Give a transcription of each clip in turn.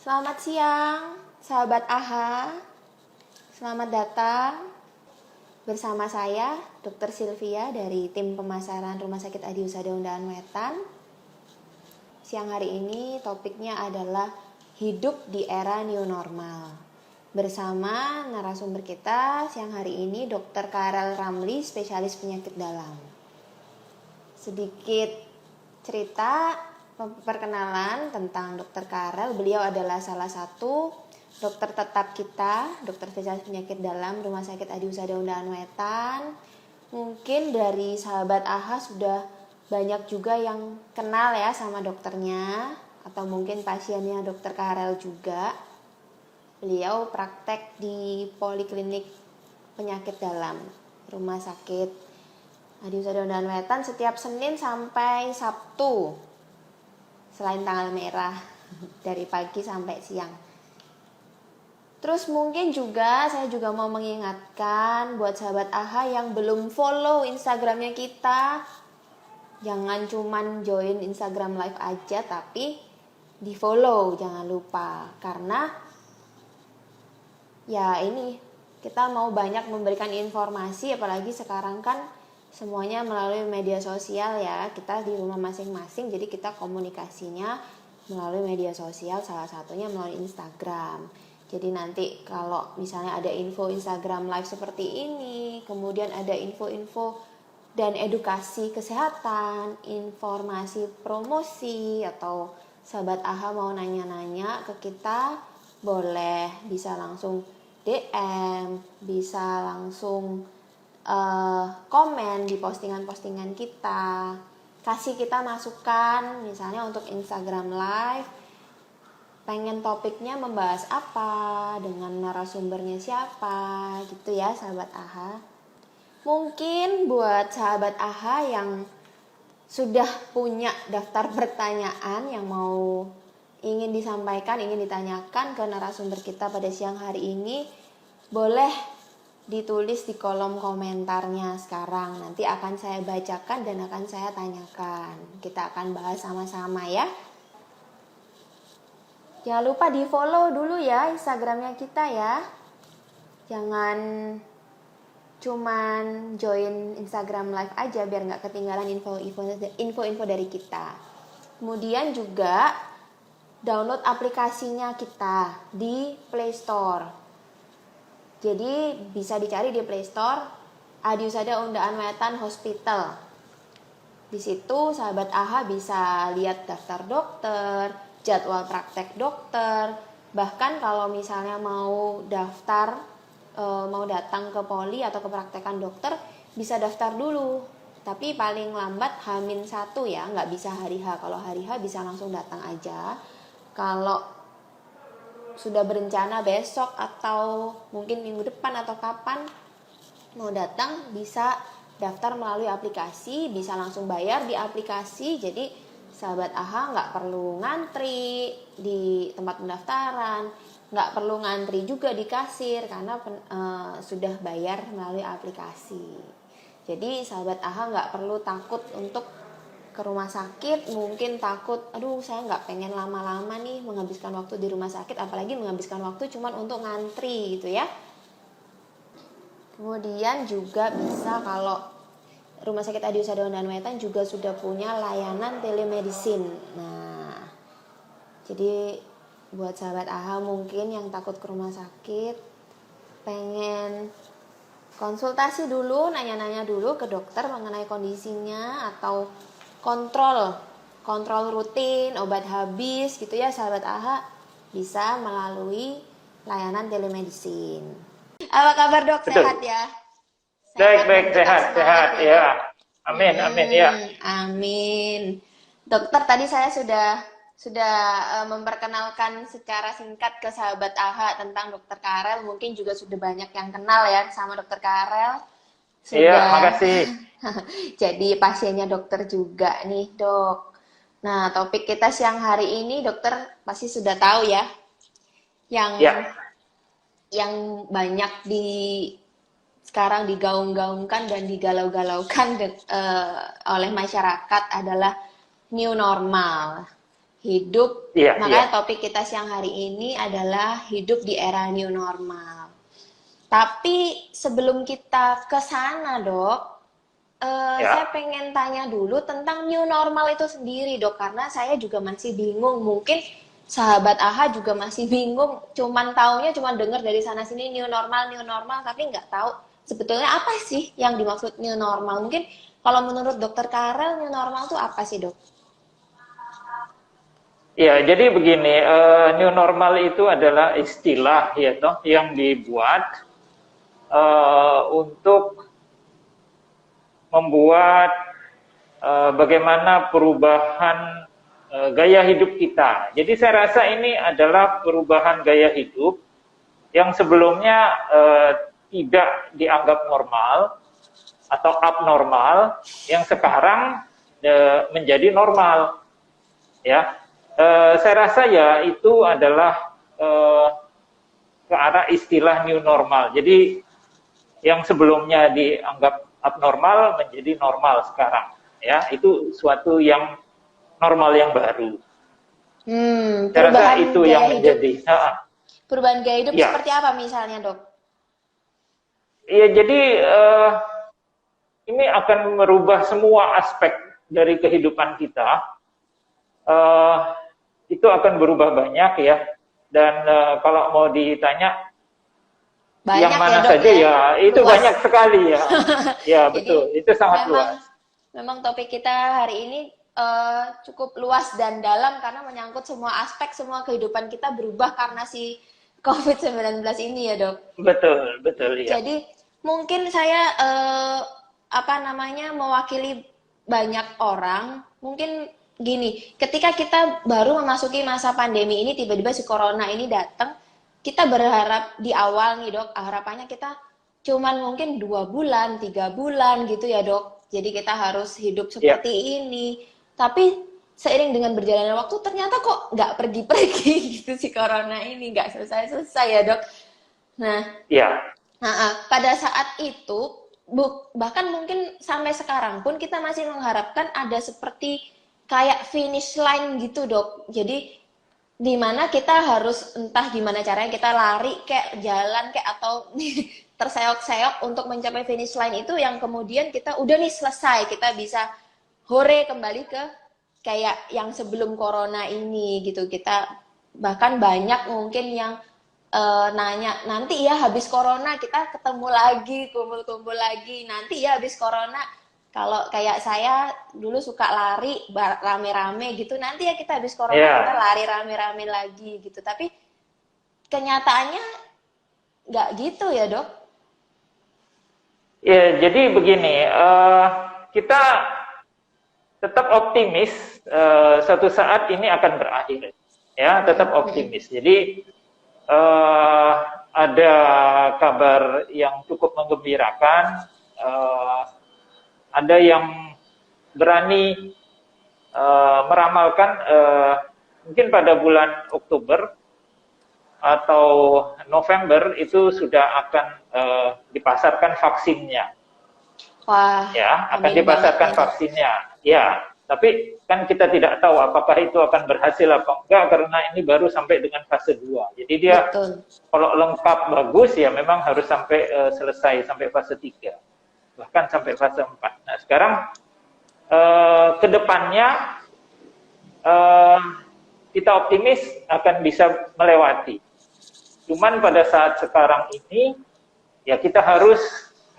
Selamat siang, sahabat AHA. Selamat datang bersama saya, Dr. Sylvia dari tim pemasaran Rumah Sakit Adi Husada Undaan Wetan. Siang hari ini topiknya adalah hidup di era new normal. Bersama narasumber kita siang hari ini Dr. Karel Ramli, spesialis penyakit dalam. Sedikit cerita perkenalan tentang Dr. Karel. Beliau adalah salah satu dokter tetap kita, dokter spesialis penyakit dalam Rumah Sakit Adi Husada Undaan Wetan. Mungkin dari sahabat AHA sudah banyak juga yang kenal ya sama dokternya, atau mungkin pasiennya Dr. Karel juga. Beliau praktek di Poliklinik Penyakit Dalam Rumah Sakit Adi Husada Undaan Wetan setiap Senin sampai Sabtu, selain tanggal merah, dari pagi sampai siang. Terus mungkin juga saya juga mau mengingatkan buat sahabat AHA yang belum follow Instagramnya kita, jangan cuman join Instagram live aja, tapi di follow jangan lupa. Karena ya ini kita mau banyak memberikan informasi, apalagi sekarang kan semuanya melalui media sosial ya. Kita di rumah masing-masing, jadi kita komunikasinya melalui media sosial, salah satunya melalui Instagram. Jadi nanti kalau misalnya ada info Instagram live seperti ini, kemudian ada info-info dan edukasi kesehatan, informasi promosi, atau sahabat AHA mau nanya-nanya ke kita, boleh bisa langsung DM, bisa langsung komen di postingan-postingan kita, kasih kita masukan, misalnya untuk Instagram live pengen topiknya membahas apa, dengan narasumbernya siapa, gitu ya sahabat AHA. Mungkin buat sahabat AHA yang sudah punya daftar pertanyaan yang mau ingin disampaikan, ingin ditanyakan ke narasumber kita pada siang hari ini, boleh ditulis di kolom komentarnya sekarang. Nanti akan saya bacakan dan akan saya tanyakan. Kita akan bahas sama-sama ya. Jangan lupa di follow dulu ya Instagramnya kita ya. Jangan cuman join Instagram live aja biar gak ketinggalan info-info dari kita. Kemudian juga download aplikasinya kita di Play Store. Jadi bisa dicari di Play Store Adi Husada Undaan Wetan Hospital. Di situ sahabat AHA bisa lihat daftar dokter, jadwal praktek dokter, bahkan kalau misalnya mau daftar, mau datang ke poli atau ke praktekan dokter, bisa daftar dulu. Tapi paling lambat H-1 ya, nggak bisa hari H. Kalau hari H bisa langsung datang aja. Kalau sudah berencana besok atau mungkin minggu depan atau kapan mau datang, bisa daftar melalui aplikasi, bisa langsung bayar di aplikasi. Jadi sahabat AHA nggak perlu ngantri di tempat pendaftaran, nggak perlu ngantri juga di kasir karena sudah bayar melalui aplikasi. Jadi sahabat AHA nggak perlu takut untuk ke rumah sakit, mungkin takut, aduh saya nggak pengen lama-lama nih menghabiskan waktu di rumah sakit, apalagi menghabiskan waktu cuman untuk ngantri gitu ya. Kemudian juga bisa, kalau Rumah Sakit Adi Husada Undaan Wetan juga sudah punya layanan telemedicine. Nah, jadi buat sahabat AHA mungkin yang takut ke rumah sakit, pengen konsultasi dulu, nanya-nanya dulu ke dokter mengenai kondisinya, atau kontrol rutin, obat habis gitu ya sahabat AHA, bisa melalui layanan telemedicine. Apa kabar dok? Betul. Sehat ya? Baik, sehat ya. Amin ya. Amin. Dokter, tadi saya sudah memperkenalkan secara singkat ke sahabat AHA tentang Dokter Karel. Mungkin juga sudah banyak yang kenal ya sama Dokter Karel. Iya, makasih. Jadi pasiennya dokter juga nih dok. Nah, topik kita siang hari ini dokter pasti sudah tahu ya, yang banyak sekarang digaung-gaungkan dan digalau-galaukan oleh masyarakat adalah new normal. Hidup, Iya, makanya iya. topik kita siang hari ini adalah hidup di era new normal. Tapi sebelum kita ke sana, Dok, saya Ya. pengen tanya dulu tentang new normal itu sendiri, Dok, karena saya juga masih bingung. Mungkin sahabat AHA juga masih bingung, cuman taunya cuma dengar dari sana sini new normal, tapi nggak tahu sebetulnya apa sih yang dimaksud new normal. Mungkin kalau menurut Dokter Karel, new normal itu apa sih, Dok? Ya, jadi begini, new normal itu adalah istilah ya toh yang dibuat untuk membuat bagaimana perubahan gaya hidup kita. Jadi saya rasa ini adalah perubahan gaya hidup yang sebelumnya tidak dianggap normal atau abnormal, yang sekarang menjadi normal. Ya, saya rasa ya itu adalah ke arah istilah new normal. Jadi yang sebelumnya dianggap abnormal menjadi normal sekarang. Ya, itu suatu yang normal yang baru. Saya rasa Perubahan itu gaya yang hidup, menjadi. perubahan gaya hidup Ya, seperti apa misalnya, Dok? ya jadi ini akan merubah semua aspek dari kehidupan kita. Eh, itu akan berubah banyak ya. Dan kalau mau ditanya yang Banyak ya, mana Dok saja ya, ya, itu luas. banyak sekali ya. Ya Jadi betul, itu sangat memang luas. memang topik kita hari ini cukup luas dan dalam karena menyangkut semua aspek, semua kehidupan kita berubah karena si COVID-19 ini ya, Dok. Betul, betul ya. Jadi mungkin saya apa namanya mewakili banyak orang. Mungkin gini, ketika kita baru memasuki masa pandemi ini, tiba-tiba si corona ini datang, kita berharap di awal nih, Dok, harapannya kita cuman mungkin 2 bulan, 3 bulan gitu ya, Dok. Jadi kita harus hidup Ya, seperti ini. Tapi seiring dengan berjalannya waktu ternyata kok nggak pergi-pergi gitu si corona ini, nggak selesai-selesai ya, Dok. Nah, ya, pada saat itu, bahkan mungkin sampai sekarang pun kita masih mengharapkan ada seperti kayak finish line gitu, Dok. Jadi di mana kita harus entah gimana caranya kita lari kayak jalan kayak atau terseok-seok untuk mencapai finish line itu yang kemudian kita udah nih selesai, kita bisa hore kembali ke kayak yang sebelum corona ini gitu. Kita bahkan banyak mungkin yang nanya nanti ya habis corona kita ketemu lagi kumpul-kumpul lagi nanti ya habis corona kalau kayak saya dulu suka lari rame-rame gitu nanti ya kita habis corona kita ya. lari rame-rame lagi gitu tapi kenyataannya nggak gitu ya, Dok. Ya, jadi begini, kita tetap optimis suatu saat ini akan berakhir. Ya, tetap optimis. Jadi ada kabar yang cukup menggembirakan. Ada yang berani meramalkan mungkin pada bulan Oktober atau November itu sudah akan dipasarkan vaksinnya. Wah, Ya, akan amin banget dipasarkan nih, Dok. vaksinnya. Ya, tapi kan kita tidak tahu apakah itu akan berhasil apa enggak karena ini baru sampai dengan fase 2. Jadi dia Betul. kalau lengkap bagus ya memang harus sampai selesai sampai fase 3. Bahkan sampai fase 4. Nah, sekarang ke depannya kita optimis akan bisa melewati. Cuman pada saat sekarang ini ya kita harus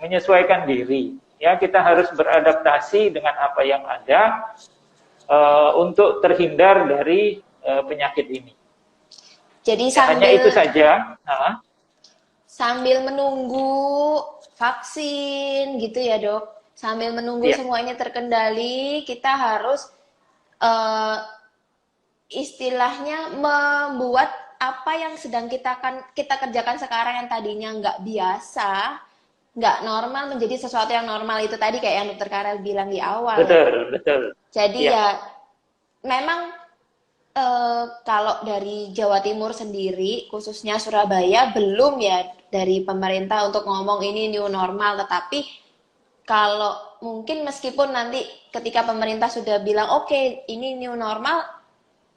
menyesuaikan diri. Ya, kita harus beradaptasi dengan apa yang ada untuk terhindar dari penyakit ini. Jadi Ya, hanya itu saja. sambil menunggu vaksin gitu ya, Dok. Sambil menunggu Ya, semua ini terkendali, kita harus eh, istilahnya membuat apa yang sedang kita kerjakan sekarang yang tadinya nggak biasa, nggak normal menjadi sesuatu yang normal itu tadi kayak yang Dokter Karel bilang di awal ya, Dok. betul, betul. Jadi Ya, ya memang kalau dari Jawa Timur sendiri, khususnya Surabaya, belum ya dari pemerintah untuk ngomong ini new normal. Tetapi kalau mungkin meskipun nanti ketika pemerintah sudah bilang oke, ini new normal,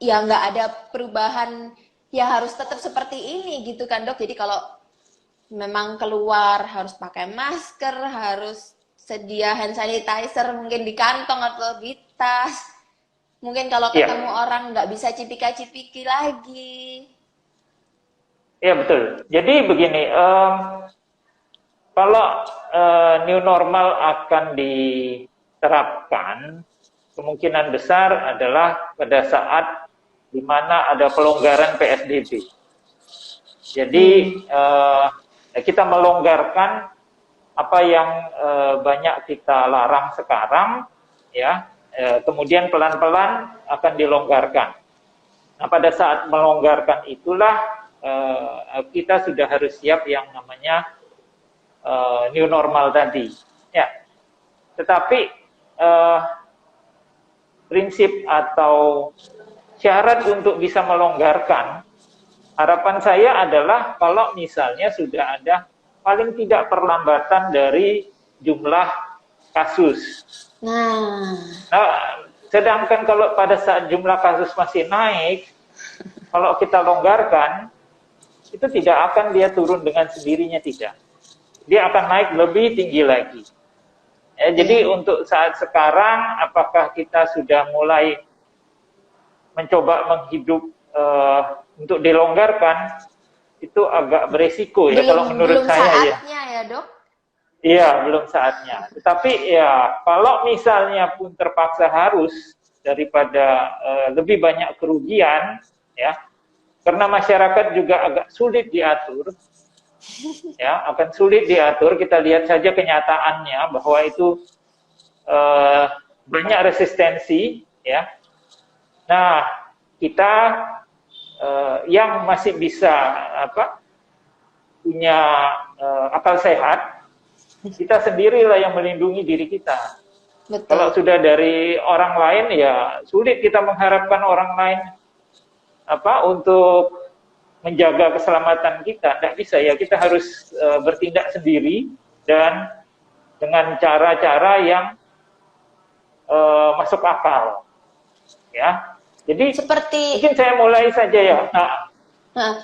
ya nggak ada perubahan, ya harus tetap seperti ini gitu kan dok. Jadi kalau memang keluar harus pakai masker, harus sedia hand sanitizer mungkin di kantong atau di tas. Mungkin kalau Iya, ketemu orang nggak bisa cipika-cipiki lagi. iya betul. Jadi begini, kalau new normal akan diterapkan, kemungkinan besar adalah pada saat di mana ada pelonggaran PSBB. Jadi kita melonggarkan apa yang banyak kita larang sekarang, ya, kemudian pelan-pelan akan dilonggarkan. Nah, pada saat melonggarkan itulah kita sudah harus siap yang namanya new normal tadi. Ya, tetapi prinsip atau syarat untuk bisa melonggarkan, harapan saya adalah kalau misalnya sudah ada paling tidak perlambatan dari jumlah kasus. Nah, Sedangkan kalau pada saat jumlah kasus masih naik, kalau kita longgarkan, itu tidak akan dia turun dengan sendirinya, tidak. Dia akan naik lebih tinggi lagi. Ya, jadi untuk saat sekarang, apakah kita sudah mulai mencoba menghidup untuk dilonggarkan, itu agak beresiko ya kalau menurut belum saya ya. saatnya ya dok. Iya, belum saatnya. Tetapi ya kalau misalnya pun terpaksa harus daripada lebih banyak kerugian, ya, karena masyarakat juga agak sulit diatur, ya, akan sulit diatur. Kita lihat saja kenyataannya bahwa itu banyak resistensi, ya. Nah, kita yang masih bisa punya akal sehat, kita sendirilah yang melindungi diri kita. Betul. Kalau sudah dari orang lain, ya sulit kita mengharapkan orang lain untuk menjaga keselamatan kita. Tidak bisa ya, kita harus bertindak sendiri dan dengan cara-cara yang masuk akal. Ya, jadi seperti mungkin saya mulai saja ya.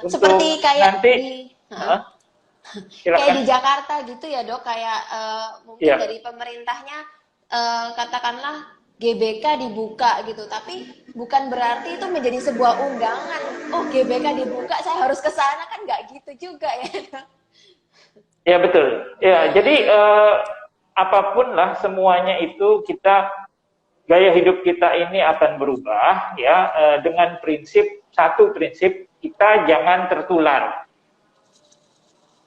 seperti kayak nanti, kayak di Jakarta gitu ya dok, kayak mungkin ya. dari pemerintahnya katakanlah GBK dibuka gitu, tapi bukan berarti itu menjadi sebuah undangan. Oh GBK dibuka, saya harus ke sana, kan nggak gitu juga ya dok. Ya betul. Ya jadi apapun lah semuanya itu kita gaya hidup kita ini akan berubah ya dengan satu prinsip kita jangan tertular.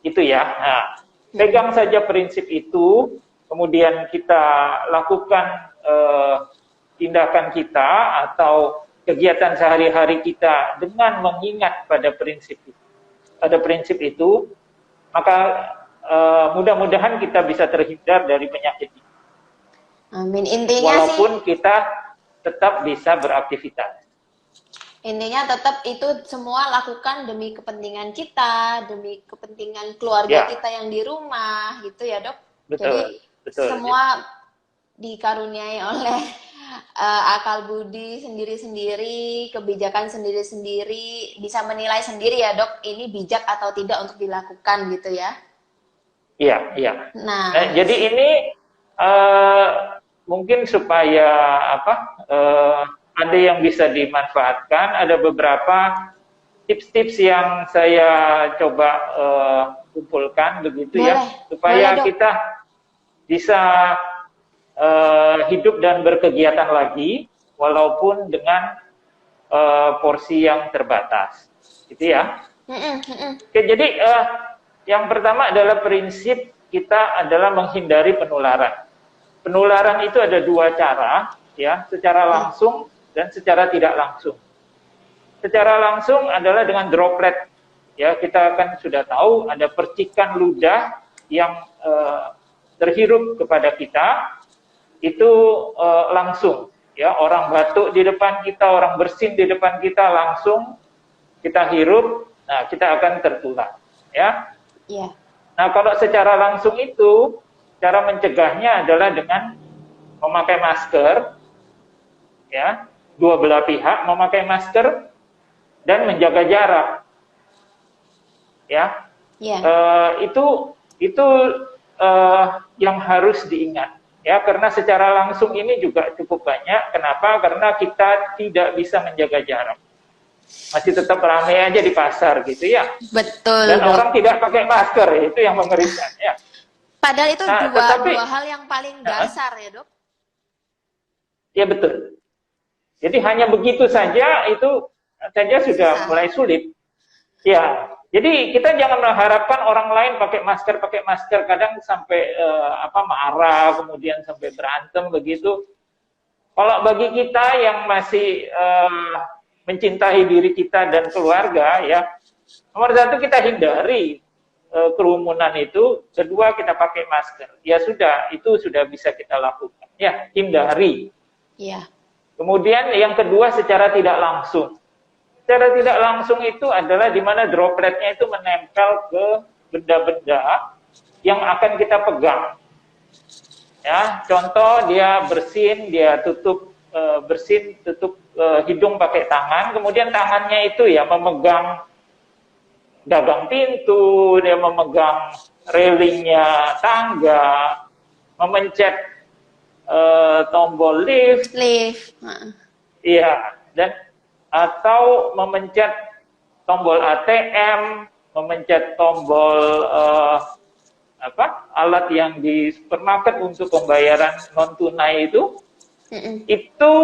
Itu ya. Nah, pegang saja prinsip itu, kemudian kita lakukan tindakan kita atau kegiatan sehari-hari kita dengan mengingat pada prinsip itu, maka mudah-mudahan kita bisa terhindar dari penyakit ini. Amin. Intinya walaupun kita tetap bisa beraktivitas. Intinya tetap itu semua lakukan demi kepentingan kita, demi kepentingan keluarga kita yang di rumah, gitu ya dok. Betul, jadi semua dikaruniai oleh akal budi sendiri-sendiri, kebijakan sendiri-sendiri, bisa menilai sendiri ya dok, ini bijak atau tidak untuk dilakukan gitu ya. Iya, iya. Nah, jadi ini mungkin supaya ada yang bisa dimanfaatkan, ada beberapa tips-tips yang saya coba kumpulkan begitu. Boleh, ya, supaya kita bisa hidup dan berkegiatan lagi, walaupun dengan porsi yang terbatas, gitu ya. Oke, jadi yang pertama adalah prinsip kita adalah menghindari penularan. Penularan itu ada dua cara, ya, secara langsung dan secara tidak langsung. Secara langsung adalah dengan droplet. Ya, kita kan sudah tahu ada percikan ludah yang terhirup kepada kita, itu langsung. Ya, orang batuk di depan kita, orang bersin di depan kita, langsung kita hirup, nah kita akan tertular. Ya. Yeah. Nah, kalau secara langsung itu, cara mencegahnya adalah dengan memakai masker, ya. dua belah pihak memakai masker dan menjaga jarak. Ya, Ya. itu yang harus diingat. Ya, karena secara langsung ini juga cukup banyak. Kenapa? Karena kita tidak bisa menjaga jarak. Masih tetap ramai aja di pasar gitu ya. Betul, Dan Dok. orang tidak pakai masker, itu yang mengerikan ya. Padahal itu Nah, dua hal yang paling Nah, dasar ya, Dok. ya betul. Jadi hanya begitu saja itu saja sudah Susah. mulai sulit. Ya, jadi kita jangan mengharapkan orang lain pakai masker, kadang sampai marah, kemudian sampai berantem begitu. Kalau bagi kita yang masih mencintai diri kita dan keluarga, ya, nomor satu kita hindari kerumunan itu, kedua kita pakai masker. Ya sudah, itu sudah bisa kita lakukan. Ya, hindari. Iya. Kemudian yang kedua secara tidak langsung. Secara tidak langsung itu adalah di mana dropletnya itu menempel ke benda-benda yang akan kita pegang. Ya, contoh dia bersin, dia tutup hidung pakai tangan, kemudian tangannya itu ya memegang gagang pintu, dia memegang railingnya tangga, memencet tombol lift. Iya, dan atau memencet tombol ATM, memencet tombol alat yang di supermarket untuk pembayaran non tunai itu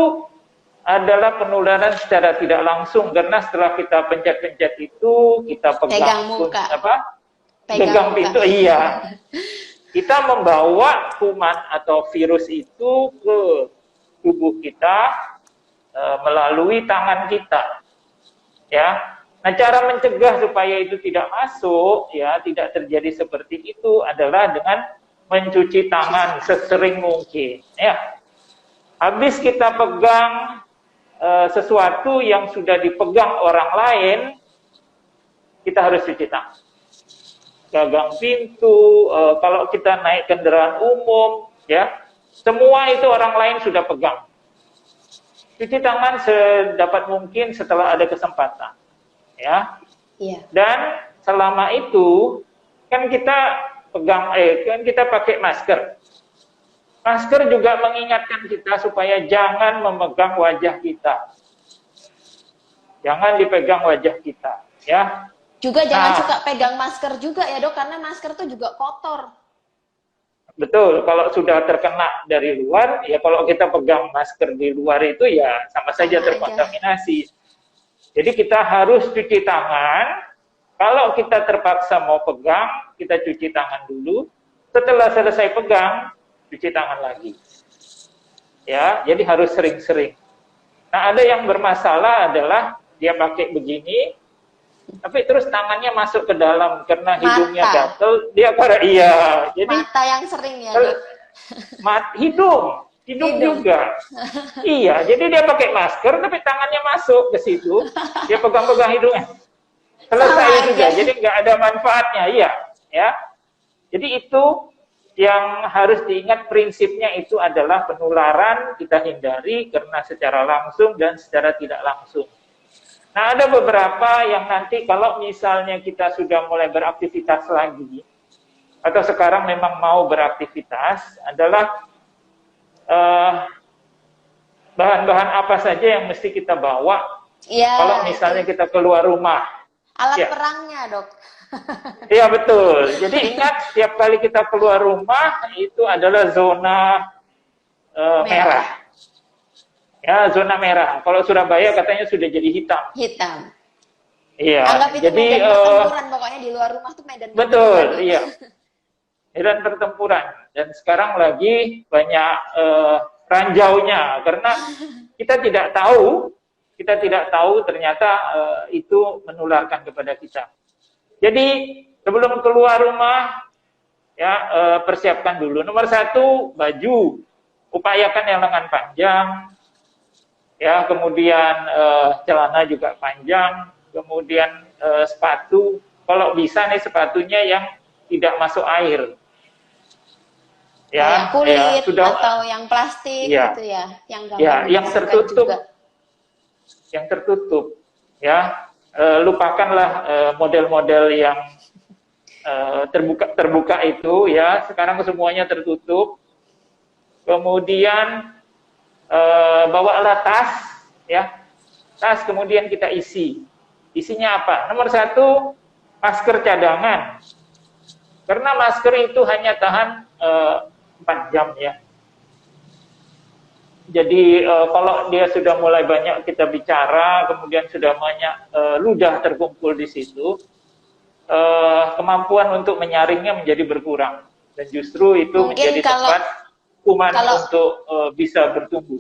adalah penularan secara tidak langsung, karena setelah kita pencet-pencet itu kita pegang pintu, iya, kita membawa kuman atau virus itu ke tubuh kita melalui tangan kita, ya. Nah, cara mencegah supaya itu tidak masuk, ya, tidak terjadi seperti itu adalah dengan mencuci tangan sesering mungkin, ya. Habis kita pegang sesuatu yang sudah dipegang orang lain, kita harus cuci tangan. Gagang pintu, kalau kita naik kendaraan umum, ya, semua itu orang lain sudah pegang. Cuci tangan sedapat mungkin setelah ada kesempatan, ya. Iya. Dan selama itu kan kita kita pakai masker. Masker juga mengingatkan kita supaya jangan memegang wajah kita, jangan dipegang wajah kita, ya. Juga jangan suka pegang masker juga ya, Dok, karena masker tuh juga kotor. Betul, kalau sudah terkena dari luar, ya kalau kita pegang masker di luar itu ya sama saja terkontaminasi. Jadi kita harus cuci tangan. Kalau kita terpaksa mau pegang, kita cuci tangan dulu. Setelah selesai pegang, cuci tangan lagi. Ya, jadi harus sering-sering. Nah, ada yang bermasalah adalah dia pakai begini, tapi terus tangannya masuk ke dalam karena hidungnya gatel, dia jadi mata yang sering ya, hidung juga. Iya, jadi dia pakai masker tapi tangannya masuk ke situ, dia pegang-pegang hidungnya. Selesai juga, jadi nggak ada manfaatnya, iya, ya. Jadi itu yang harus diingat, prinsipnya itu adalah penularan kita hindari karena secara langsung dan secara tidak langsung. Nah, ada beberapa yang nanti kalau misalnya kita sudah mulai beraktivitas lagi, atau sekarang memang mau beraktivitas, adalah bahan-bahan apa saja yang mesti kita bawa kalau misalnya kita keluar rumah. Alat perangnya, Dok. Iya, betul. Jadi ingat, setiap kali kita keluar rumah, itu adalah zona merah. Ya, zona merah. Kalau Surabaya katanya sudah jadi hitam. Hitam. Iya. Anggap itu jadi, medan pertempuran, pokoknya di luar rumah tuh medan pertempuran. Betul, iya. Medan pertempuran. Dan sekarang lagi banyak ranjaunya, karena kita tidak tahu ternyata itu menularkan kepada kita. Jadi sebelum keluar rumah, ya persiapkan dulu. Nomor satu, baju. Upayakan yang lengan panjang. Ya, kemudian celana juga panjang, kemudian sepatu, kalau bisa nih sepatunya yang tidak masuk air. Ya, kulit ya, atau yang plastik gitu ya, yang tertutup. Juga. yang tertutup, ya. Lupakanlah model-model yang terbuka itu, ya. Sekarang semuanya tertutup. Kemudian bawalah tas, ya. Tas kemudian kita isi. Isinya apa? Nomor 1, masker cadangan. Karena masker itu hanya tahan 4 jam, ya. Jadi kalau dia sudah mulai banyak kita bicara, kemudian sudah banyak ludah terkumpul di situ, kemampuan untuk menyaringnya menjadi berkurang. Dan justru itu Mungkin menjadi tempat kuman untuk bisa bertumbuh.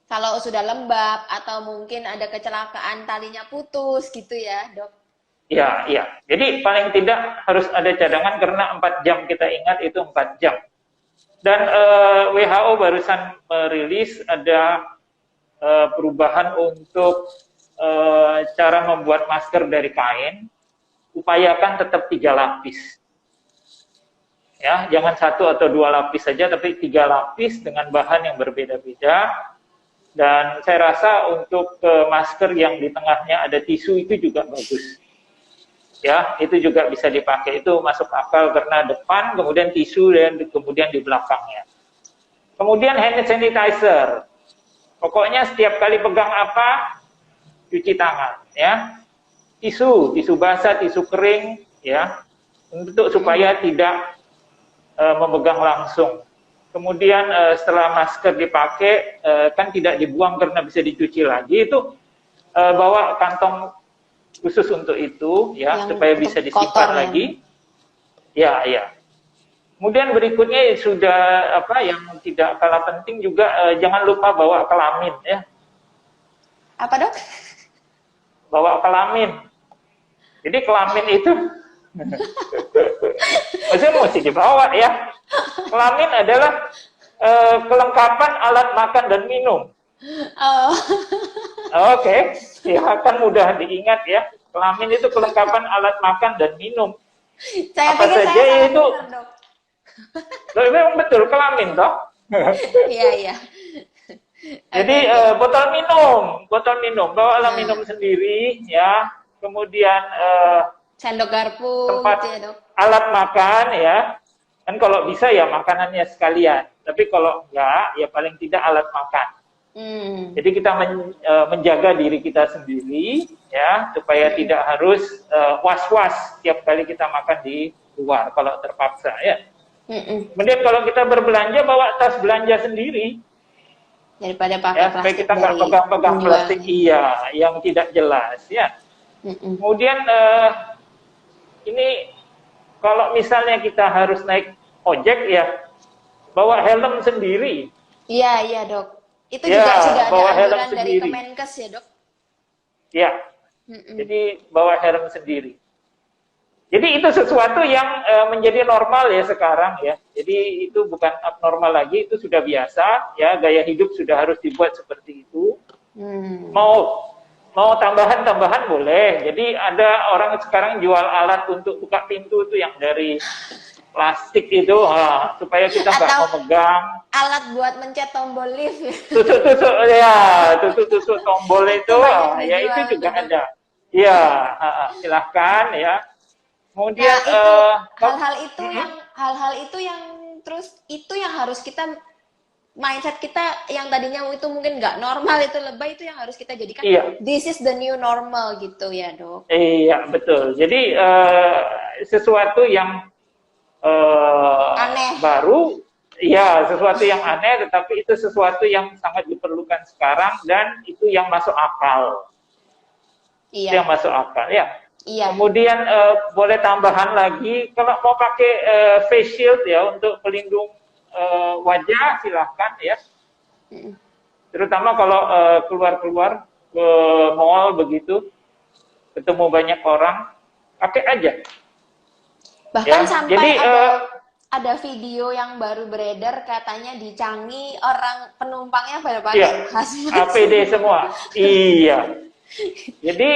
Kalau sudah lembab atau mungkin ada kecelakaan talinya putus gitu ya, Dok? Ya, ya. Jadi paling tidak harus ada cadangan karena 4 jam, kita ingat itu 4 jam. Dan WHO barusan merilis ada perubahan untuk cara membuat masker dari kain. Upayakan tetap 3 lapis. Ya, jangan 1 atau 2 lapis saja, tapi 3 lapis dengan bahan yang berbeda-beda. Dan saya rasa untuk masker yang di tengahnya ada tisu itu juga bagus. Ya, itu juga bisa dipakai, itu masuk akal karena depan, kemudian tisu, dan kemudian di belakangnya. Kemudian hand sanitizer. Pokoknya setiap kali pegang apa, cuci tangan, ya. Tisu basah, tisu kering, ya, untuk supaya tidak memegang langsung. Kemudian setelah masker dipakai, kan tidak dibuang karena bisa dicuci lagi, itu bawa kantong khusus untuk itu, ya, yang supaya bisa disimpan lagi. Ya, ya. Kemudian berikutnya sudah yang tidak kalah penting juga, jangan lupa bawa kelamin, ya. Apa, Dok? Bawa kelamin. Jadi kelamin itu maksudnya mesti dibawa, ya. Kelamin adalah kelengkapan alat makan dan minum. Oh. Oke, ya akan mudah diingat, ya. Kelamin itu kelengkapan alat makan dan minum. Saya apa saja saya itu? Dok. Memang betul kelamin, toh? Iya, iya. Jadi botol minum, bawalah minum sendiri, ya. Kemudian sendok garpu, tempat gitu ya, Dok. alat makan, ya. Kan kalau bisa ya makanannya sekalian. Tapi kalau enggak, ya paling tidak alat makan. Jadi kita menjaga diri kita sendiri, ya, supaya tidak harus was-was tiap kali kita makan di luar kalau terpaksa, ya. Kemudian kalau kita berbelanja, bawa tas belanja sendiri. Daripada pakai ya, supaya kita nggak pegang-pegang plastik, iya, yang tidak jelas, ya. Kemudian ini kalau misalnya kita harus naik ojek, ya, bawa helm sendiri. Iya, iya, Dok. Itu ya, juga sudah ada anjuran dari sendiri. Kemenkes, ya, Dok? Ya, jadi bawa helm sendiri. Jadi itu sesuatu yang menjadi normal, ya, sekarang, ya. Jadi itu bukan abnormal lagi, itu sudah biasa, ya. Gaya hidup sudah harus dibuat seperti itu. Mau tambahan boleh. Jadi ada orang sekarang jual alat untuk buka pintu itu yang dari plastik itu, supaya kita nggak mau megang. Alat buat mencet tombol lift. Tusuk tombol itu, ya itu juga ada. Ya, silahkan, ya. Kemudian hal-hal itu yang terus itu yang harus kita mindset kita yang tadinya itu mungkin nggak normal, itu lebay, itu yang harus kita jadikan. Iya. This is the new normal gitu, ya, Dok. Iya, betul. Jadi sesuatu yang aneh, baru, ya, sesuatu yang aneh, tetapi itu sesuatu yang sangat diperlukan sekarang dan itu yang masuk akal. Iya. Itu yang masuk akal, ya. Iya. Kemudian boleh tambahan lagi, kalau mau pakai face shield, ya, untuk pelindung wajah, silahkan, ya. Terutama kalau keluar-keluar ke mall begitu, ketemu banyak orang, pakai aja. Bahkan ya, sampai jadi, ada video yang baru beredar, katanya di Changi orang penumpangnya pada pakai hazmat. APD semua. Iya. Jadi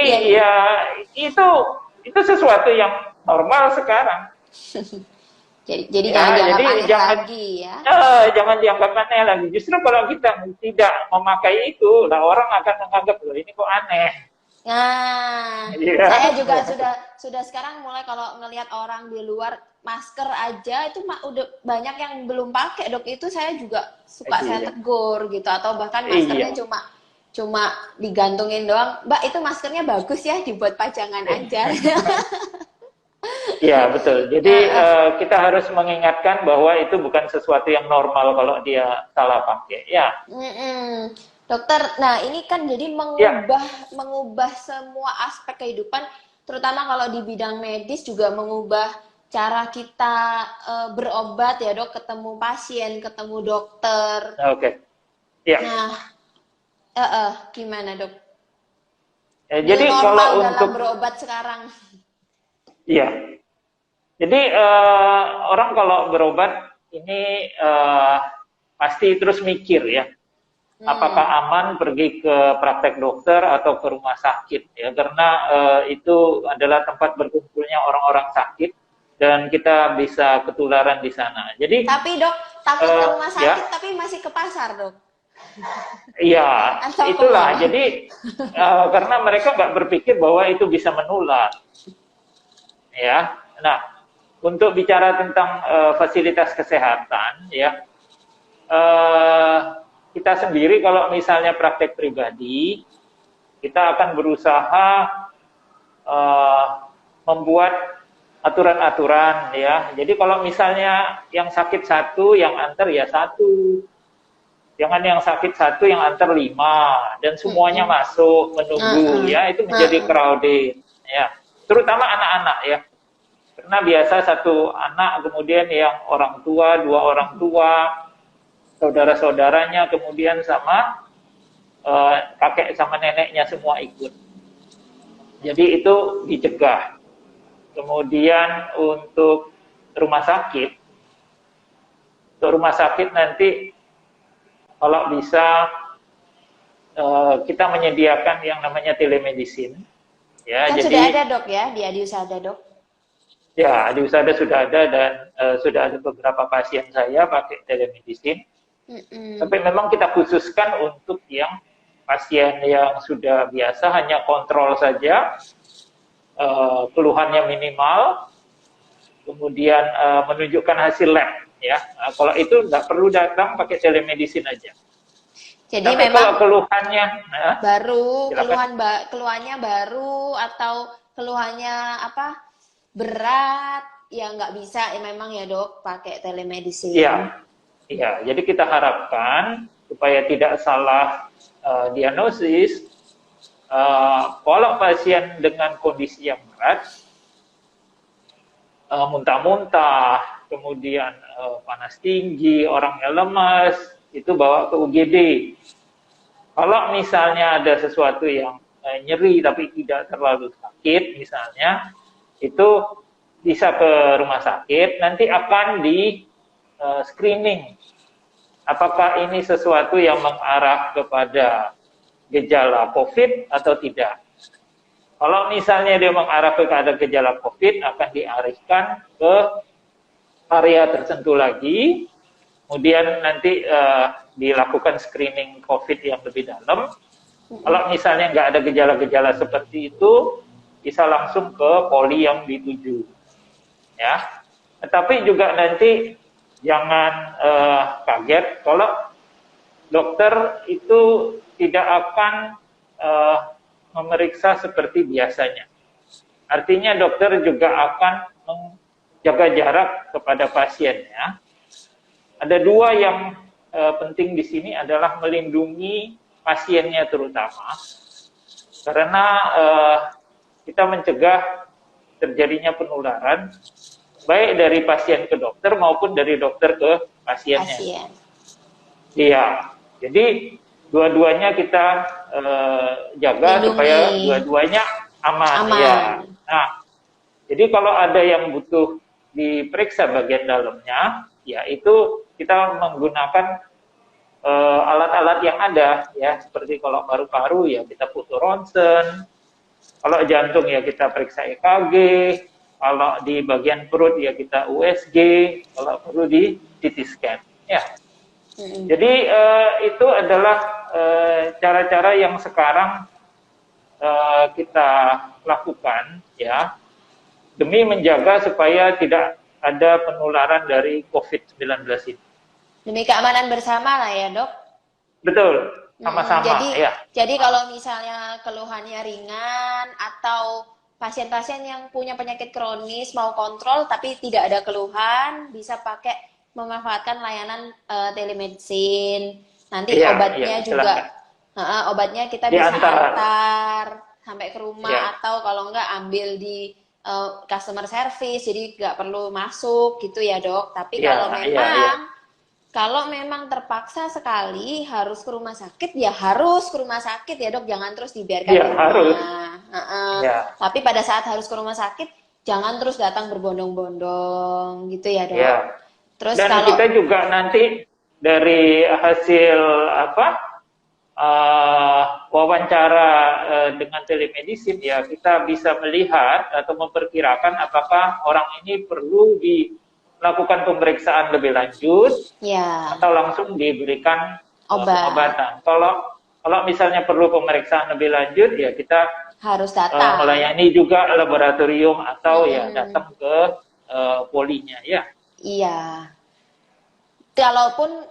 itu sesuatu yang normal sekarang. Jadi Ya, jangan dianggap jadi aneh jangan lagi ya. jangan dianggap aneh lagi. Justru kalau kita tidak memakai itu, lah orang akan menganggap loh ini kok aneh. Nah, Iya. saya juga sudah sekarang mulai kalau ngelihat orang di luar masker aja itu udah banyak yang belum pakai, Dok. Itu saya juga suka saya Iya. tegur gitu, atau bahkan maskernya Iya. cuma digantungin doang. Mbak, itu maskernya bagus ya, dibuat pajangan aja. Iya, betul. Jadi Heeh. kita harus mengingatkan bahwa itu bukan sesuatu yang normal kalau dia salah pakai. Ya, Mm-mm. Dokter, nah ini kan jadi ya, mengubah semua aspek kehidupan, terutama kalau di bidang medis juga mengubah cara kita berobat ya dok, ketemu pasien, ketemu dokter. oke. Ya. Nah, gimana dok? New Jadi kalau normal dalam untuk, berobat sekarang. ya, jadi orang kalau berobat ini pasti terus mikir ya, apakah Hmm. aman pergi ke praktek dokter atau ke rumah sakit ya, karena itu adalah tempat berkumpulnya orang-orang sakit dan kita bisa ketularan di sana. Jadi Tapi dok, takut ke rumah ya, sakit tapi masih ke pasar dok. iya, Atau ke itulah. mall. Jadi karena mereka nggak berpikir bahwa itu bisa menular, ya. Nah, untuk bicara tentang fasilitas kesehatan, ya, eh, kita sendiri kalau misalnya praktek pribadi, kita akan berusaha eh, membuat aturan-aturan, ya. Jadi kalau misalnya yang sakit satu, yang antar ya satu. Jangan yang sakit satu, yang antar 5, dan semuanya Mm-mm. masuk menunggu, Uh-uh. ya itu menjadi Uh-uh. crowded, ya. Terutama anak-anak ya, karena biasa satu anak kemudian yang orang tua, 2 orang tua, saudara-saudaranya, kemudian sama kakek sama neneknya semua ikut. Jadi itu dicegah. Kemudian untuk rumah sakit nanti kalau bisa kita menyediakan yang namanya telemedicine, ya. Kan sudah Jadi ada dok ya di Adiusada dok. ya di USADA sudah ada, dan sudah ada beberapa pasien saya pakai telemedicine. Mm-mm. Tapi memang kita khususkan untuk yang pasien yang sudah biasa, hanya kontrol saja, keluhannya minimal, kemudian menunjukkan hasil lab, ya. Kalau itu nggak perlu datang, pakai telemedicine aja. Jadi Tapi kalau memang keluhannya, baru silakan. keluhannya baru atau keluhannya apa berat ya nggak bisa ya memang ya dok pakai telemedicine. Iya, iya. Jadi kita harapkan supaya tidak salah diagnosis. Kalau pasien dengan kondisi yang berat, muntah-muntah, kemudian panas tinggi, orangnya lemas, itu bawa ke UGD. Kalau misalnya ada sesuatu yang nyeri tapi tidak terlalu sakit, misalnya, itu bisa ke rumah sakit, nanti akan di screening. Apakah ini sesuatu yang mengarah kepada gejala COVID atau tidak. Kalau misalnya dia mengarah kepada gejala COVID, akan dialihkan ke area tertentu lagi, kemudian nanti dilakukan screening COVID yang lebih dalam. Kalau misalnya nggak ada gejala-gejala seperti itu, bisa langsung ke poli yang dituju, ya. Tetapi juga nanti jangan kaget kalau dokter itu tidak akan memeriksa seperti biasanya. Artinya dokter juga akan menjaga jarak kepada pasiennya. Ada 2 yang penting di sini adalah melindungi pasiennya terutama, karena kita mencegah terjadinya penularan baik dari pasien ke dokter maupun dari dokter ke pasiennya. Pasien. Iya, jadi dua-duanya kita jaga Lindungi. supaya dua-duanya aman. Aman. Ya. Nah, jadi kalau ada yang butuh diperiksa bagian dalamnya, ya itu kita menggunakan alat-alat yang ada, ya, seperti kalau paru-paru ya kita foto ronsen, kalau jantung ya kita periksa EKG, Kalau di bagian perut ya kita USG, kalau perlu di CT scan. Ya. Jadi itu adalah cara-cara yang sekarang kita lakukan ya demi menjaga supaya tidak ada penularan dari COVID-19 ini. Demi keamanan bersama lah ya, Dok. Betul, sama-sama Jadi, ya. jadi kalau misalnya keluhannya ringan atau pasien-pasien yang punya penyakit kronis mau kontrol tapi tidak ada keluhan, bisa pakai memanfaatkan layanan telemedicine. Nanti Iya, obatnya iya, juga, silakan. obatnya kita bisa Diantar. antar sampai ke rumah Iya. atau kalau enggak ambil di customer service, jadi nggak perlu masuk gitu ya, Dok. Tapi Iya, iya, iya. kalau memang terpaksa sekali harus ke rumah sakit, ya harus ke rumah sakit ya, Dok. Jangan terus dibiarkan Iya, di rumah. harus. Iya. Tapi pada saat harus ke rumah sakit, jangan terus datang berbondong-bondong gitu ya, Dok. Iya. Terus Dan kalau kita juga nanti dari hasil wawancara dengan telemedicine ya kita bisa melihat atau memperkirakan apakah orang ini perlu dilakukan pemeriksaan lebih lanjut ya atau langsung diberikan obat pengobatan. Kalau misalnya perlu pemeriksaan lebih lanjut ya kita harus datang. melayani juga laboratorium atau ya datang ke polinya ya. Iya. Kalaupun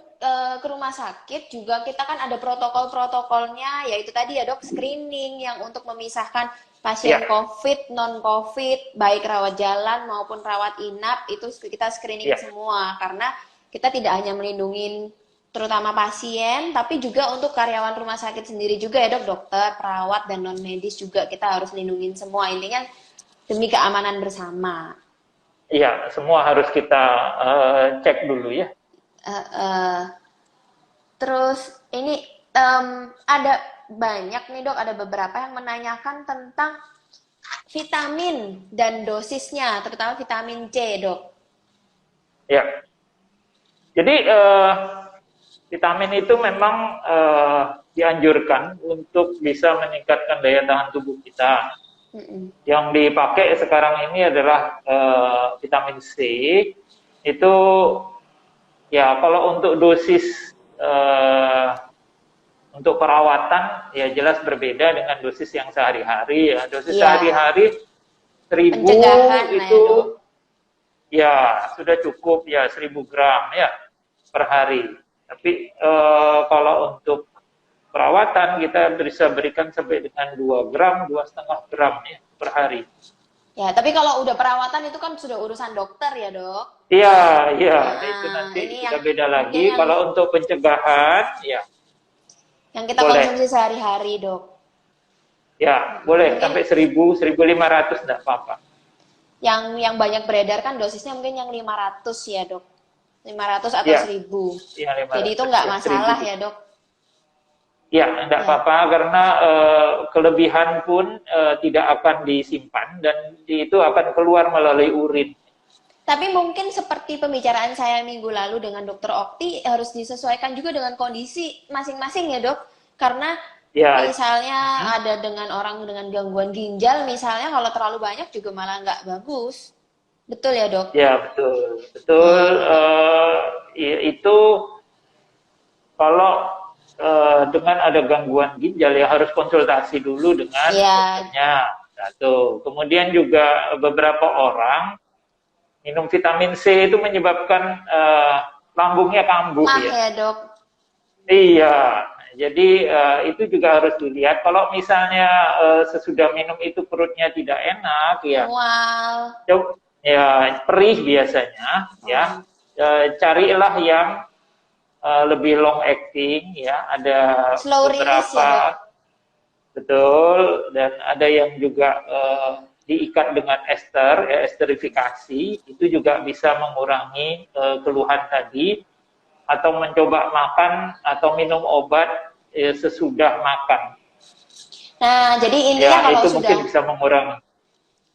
ke rumah sakit juga kita kan ada protokol-protokolnya, yaitu tadi ya, Dok, screening yang untuk memisahkan pasien COVID, non-COVID, baik rawat jalan maupun rawat inap, itu kita screening semua. Karena kita tidak hanya melindungi terutama pasien, tapi juga untuk karyawan rumah sakit sendiri juga ya, Dok, dokter, perawat, dan non-medis juga kita harus lindungin semua. Intinya demi keamanan bersama. Iya, semua harus kita cek dulu ya. Terus ini ada banyak nih, Dok, ada beberapa yang menanyakan tentang vitamin dan dosisnya, terutama vitamin C, Dok. Ya, jadi vitamin itu memang dianjurkan untuk bisa meningkatkan daya tahan tubuh kita. Yang dipakai sekarang ini adalah vitamin C. Itu ya kalau untuk dosis untuk perawatan ya jelas berbeda dengan dosis yang sehari-hari ya. Dosis sehari-hari 1000 itu ya sudah cukup ya 1000 gram ya per hari. Tapi kalau untuk perawatan kita bisa berikan sampai dengan 2 gram, 2,5 gram ya per hari. Ya, tapi kalau udah perawatan itu kan sudah urusan dokter ya, Dok? Iya, iya, itu nanti sudah beda lagi. Kalau untuk pencegahan, ya. Yang kita konsumsi sehari-hari, Dok. Ya, boleh sampai 1000, 1500 enggak apa-apa. Yang banyak beredar kan dosisnya mungkin yang 500 ya, Dok. 500 atau 1000. Ya, 500, jadi itu nggak masalah 1000. Ya, Dok? Ya, enggak apa-apa karena kelebihan pun tidak akan disimpan dan itu akan keluar melalui urin. Tapi mungkin seperti pembicaraan saya minggu lalu dengan Dokter Okti harus disesuaikan juga dengan kondisi masing-masing ya, Dok. Karena misalnya ada dengan orang dengan gangguan ginjal misalnya kalau terlalu banyak juga malah nggak bagus. Betul ya, Dok? Ya, betul. Betul. Itu kalau dengan ada gangguan ginjal ya harus konsultasi dulu dengan dokternya. Satu. Kemudian juga beberapa orang minum vitamin C itu menyebabkan lambungnya kambuh ya, Dok. Iya. Jadi itu juga harus dilihat. Kalau misalnya sesudah minum itu perutnya tidak enak ya. Mual. Ya perih biasanya ya. Carilah yang lebih long acting ya, ada slow beberapa ya, betul, dan ada yang juga diikat dengan ester, ya, esterifikasi, itu juga bisa mengurangi keluhan tadi, atau mencoba makan atau minum obat sesudah makan. Nah, jadi intinya ya, kalau itu sudah mungkin bisa mengurangi.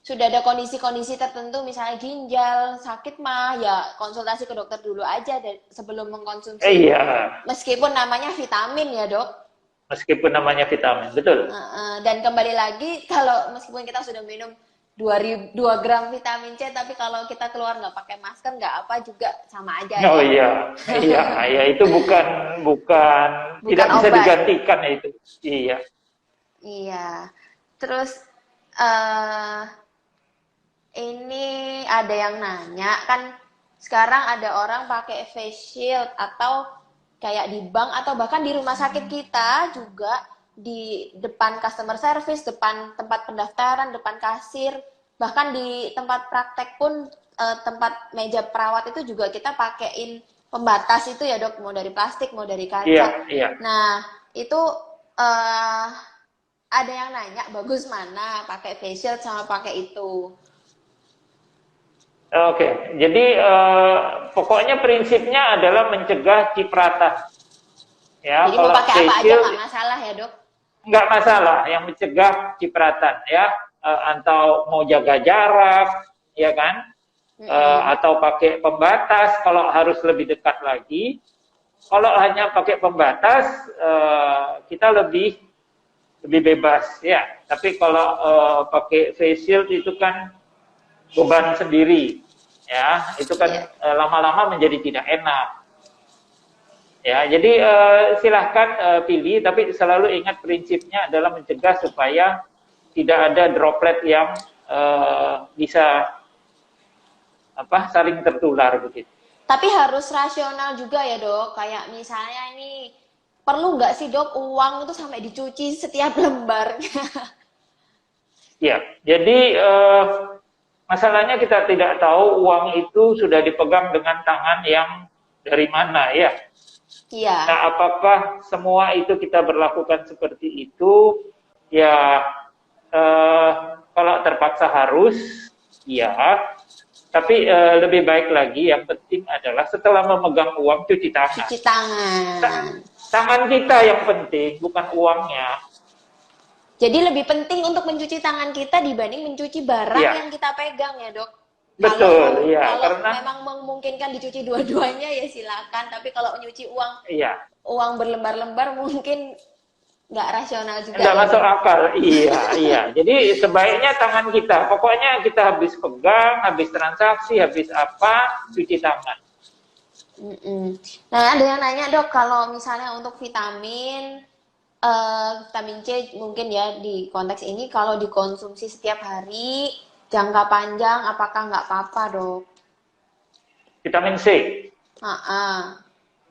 Sudah ada kondisi-kondisi tertentu, misalnya ginjal, sakit mah, ya konsultasi ke dokter dulu aja sebelum mengkonsumsi. Meskipun namanya vitamin ya, Dok? Meskipun namanya vitamin, betul. Dan kembali lagi, kalau meskipun kita sudah minum 2 gram vitamin C, tapi kalau kita keluar nggak pakai masker nggak apa juga sama aja Oh ya. iya, itu bukan bukan Bukan tidak bisa obat. digantikan ya itu. Iya. Iya. Terus eh ini ada yang nanya kan, sekarang ada orang pakai face shield atau kayak di bank atau bahkan di rumah sakit kita juga, di depan customer service, depan tempat pendaftaran, depan kasir, bahkan di tempat praktek pun, tempat meja perawat itu juga kita pakein pembatas itu ya dok, mau dari plastik mau dari kaca. Iya. Nah itu eh ada yang nanya bagus mana pakai face shield sama pakai itu. Oke, jadi pokoknya prinsipnya adalah mencegah cipratan. Ya, Jadi mau kalau pakai face apa aja shield nggak masalah ya dok? nggak masalah, yang mencegah cipratan ya, atau mau jaga jarak, ya kan, atau pakai pembatas kalau harus lebih dekat lagi. Kalau hanya pakai pembatas, kita lebih bebas ya. Tapi kalau pakai face shield itu kan beban sendiri, ya, itu kan lama-lama menjadi tidak enak. Ya, jadi silahkan pilih, tapi selalu ingat prinsipnya adalah mencegah supaya tidak ada droplet yang bisa saling tertular begitu. Tapi harus rasional juga ya dok, kayak misalnya ini perlu nggak sih dok uang itu sampai dicuci setiap lembarnya? Ya, jadi masalahnya kita tidak tahu uang itu sudah dipegang dengan tangan yang dari mana ya. Iya. Nah, apakah semua itu kita berlakukan seperti itu? Ya, kalau terpaksa harus, ya. Tapi lebih baik lagi, yang penting adalah setelah memegang uang, cuci tangan. Cuci tangan. Tangan kita yang penting, bukan uangnya. Jadi lebih penting untuk mencuci tangan kita dibanding mencuci barang yang kita pegang ya dok. Betul, iya. Kalau Karena memang memungkinkan dicuci dua-duanya ya silakan. Tapi kalau nyuci uang berlembar-lembar mungkin nggak rasional juga. Nggak masuk akal, iya. Jadi sebaiknya tangan kita, pokoknya kita habis pegang, habis transaksi, habis apa, cuci tangan. Nah ada yang nanya dok, kalau misalnya untuk vitamin C mungkin ya di konteks ini, kalau dikonsumsi setiap hari jangka panjang apakah nggak apa-apa dok? Vitamin C.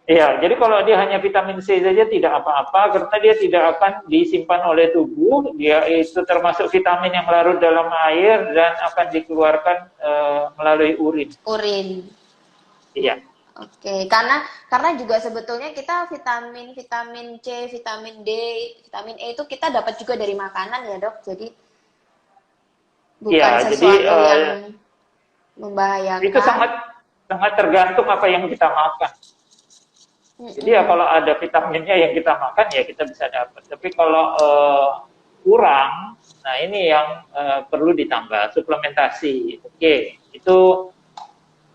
Iya, jadi kalau dia hanya vitamin C saja tidak apa-apa, karena dia tidak akan disimpan oleh tubuh. Dia itu termasuk vitamin yang larut dalam air dan akan dikeluarkan melalui urin. Iya. Oke, karena juga sebetulnya kita vitamin C, vitamin D, vitamin E itu kita dapat juga dari makanan ya dok. Jadi bukan sesuatu yang membahayakan. Itu sangat tergantung apa yang kita makan. Jadi ya kalau ada vitaminnya yang kita makan ya kita bisa dapat. Tapi kalau kurang, nah ini yang perlu ditambah, suplementasi. Oke, itu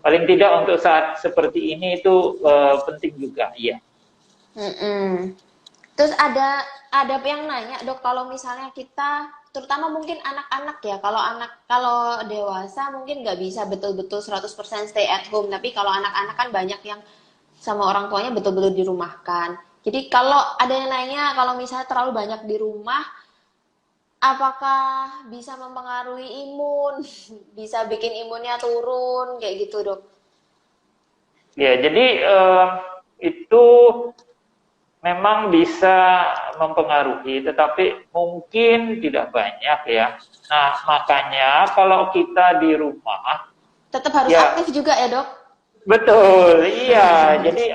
paling tidak untuk saat seperti ini itu penting juga, iya. Terus ada yang nanya dok, kalau misalnya kita, terutama mungkin anak-anak ya, kalau dewasa mungkin nggak bisa betul-betul 100% stay at home, tapi kalau anak-anak kan banyak yang sama orang tuanya betul-betul dirumahkan. Jadi kalau ada yang nanya, kalau misalnya terlalu banyak di rumah, apakah bisa mempengaruhi imun, bisa bikin imunnya turun, kayak gitu dok? Ya, jadi itu memang bisa mempengaruhi, tetapi mungkin tidak banyak ya. Nah, makanya kalau kita di rumah, tetap harus aktif juga ya dok? Betul, iya. Jadi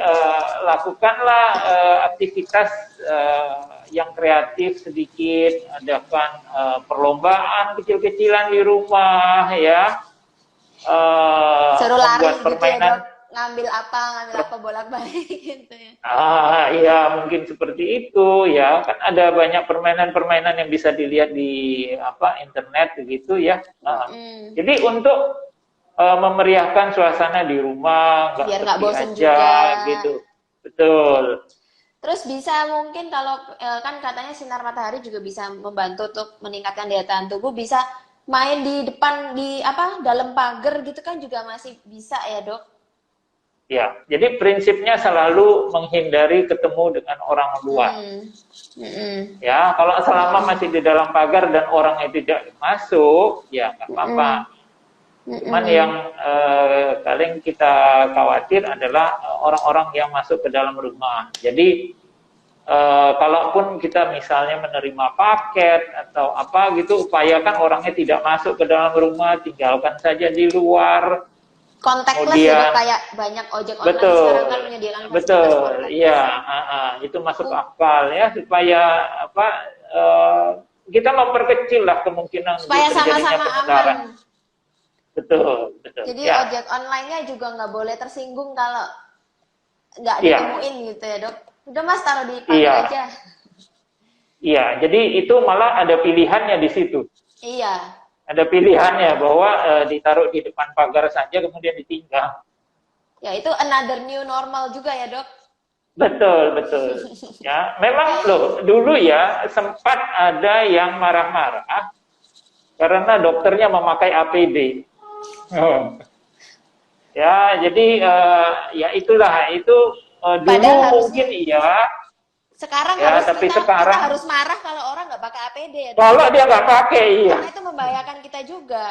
lakukanlah aktivitas yang kreatif sedikit, adakan perlombaan kecil-kecilan di rumah, ya. Seru lari gitu permainan, ya dok, ngambil apa bolak-balik gitu ya. Iya, mungkin seperti itu ya. Kan ada banyak permainan-permainan yang bisa dilihat di internet begitu ya. Jadi untuk memeriahkan suasana di rumah, biar nggak bosen aja, juga gitu. Betul. Terus bisa mungkin kalau kan katanya sinar matahari juga bisa membantu untuk meningkatkan daya tahan tubuh, bisa main di depan di apa dalam pagar gitu kan juga masih bisa ya dok? Ya, jadi prinsipnya selalu menghindari ketemu dengan orang luar. Ya, kalau selama masih di dalam pagar dan orangnya tidak masuk, ya nggak apa-apa. Cuman yang paling kita khawatir adalah orang-orang yang masuk ke dalam rumah. Jadi kalaupun kita misalnya menerima paket atau apa gitu, upayakan orangnya tidak masuk ke dalam rumah, tinggalkan saja di luar. Contactless Kemudian, ya dok, kayak banyak ojek online betul, sekarang kan menyediakan fasilitas betul, contactless. iya, itu masuk akal ya supaya apa kita memperkecil lah kemungkinan Supaya terjadinya sama-sama penularan. aman. Betul, betul. Jadi ya. ojek online-nya juga nggak boleh tersinggung kalau nggak Iya. ditemuin gitu ya dok. Udah mas taruh di Iya. pagar aja. Iya, jadi itu malah ada pilihannya di situ. Iya. Ada pilihannya bahwa ditaruh di depan pagar saja kemudian ditinggal. Ya itu another new normal juga ya dok. Betul, betul. Ya, memang loh dulu ya sempat ada yang marah-marah karena dokternya memakai APD. Ya, jadi ya itulah itu dulu Padahal mungkin iya. Sekarang Ya, harus tapi kita sekarang harus marah kalau orang nggak pakai APD ya dok. kalau dia nggak pakai, iya. Karena itu membahayakan kita juga.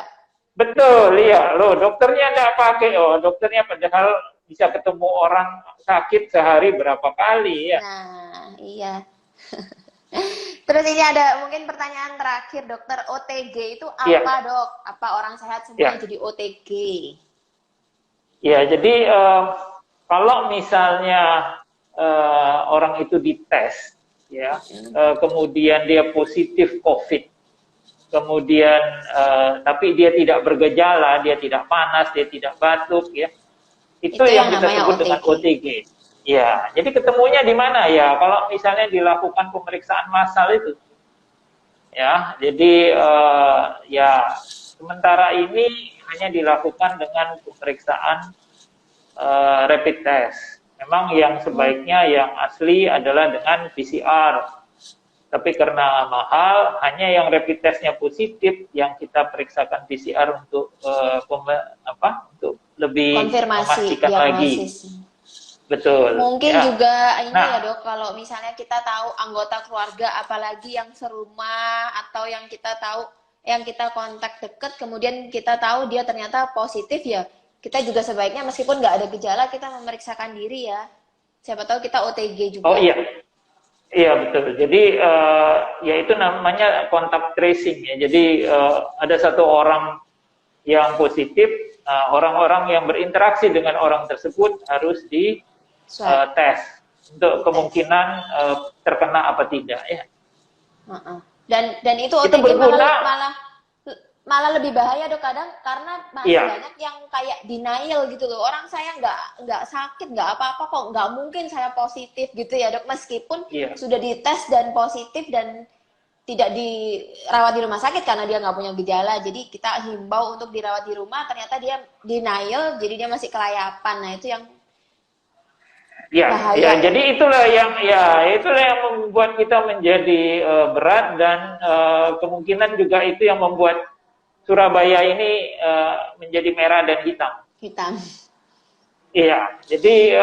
Betul, iya. Loh, dokternya nggak pakai. Oh, dokternya padahal bisa ketemu orang sakit sehari berapa kali ya. Nah, iya. Terus ini ada mungkin pertanyaan terakhir dokter, OTG itu apa Iya. dok? Apa orang sehat semuanya jadi OTG? Ya, jadi kalau misalnya orang itu dites, ya, kemudian dia positif COVID, kemudian tapi dia tidak bergejala, dia tidak panas, dia tidak batuk, ya, itu yang kita sebut dengan OTG. Ya, jadi ketemunya di mana ya? Kalau misalnya dilakukan pemeriksaan massal itu, ya, jadi ya sementara ini hanya dilakukan dengan pemeriksaan rapid test. Memang yang sebaiknya yang asli adalah dengan PCR. Tapi karena mahal, hanya yang rapid testnya positif yang kita periksakan PCR untuk untuk lebih memastikan lagi. Betul. Mungkin ya. juga ini ya dok, kalau misalnya kita tahu anggota keluarga apalagi yang serumah atau yang kita tahu yang kita kontak dekat, kemudian kita tahu dia ternyata positif ya, kita juga sebaiknya meskipun nggak ada gejala kita memeriksakan diri ya. Siapa tahu kita OTG juga. Oh iya, iya betul. Jadi ya itu namanya kontak tracing ya. Jadi ada satu orang yang positif, orang-orang yang berinteraksi dengan orang tersebut harus di tes untuk kemungkinan terkena apa tidak ya. Dan itu OTG malah lebih bahaya dok kadang karena masih banyak yang kayak denial gitu loh, orang saya nggak sakit nggak apa-apa kok, nggak mungkin saya positif gitu ya dok, meskipun sudah dites dan positif dan tidak dirawat di rumah sakit karena dia nggak punya gejala. Jadi kita himbau untuk dirawat di rumah, ternyata dia denial jadi dia masih kelayapan. Nah itu yang bahaya. Jadi itulah yang membuat kita menjadi berat dan kemungkinan juga itu yang membuat Surabaya ini menjadi merah dan hitam. Iya, jadi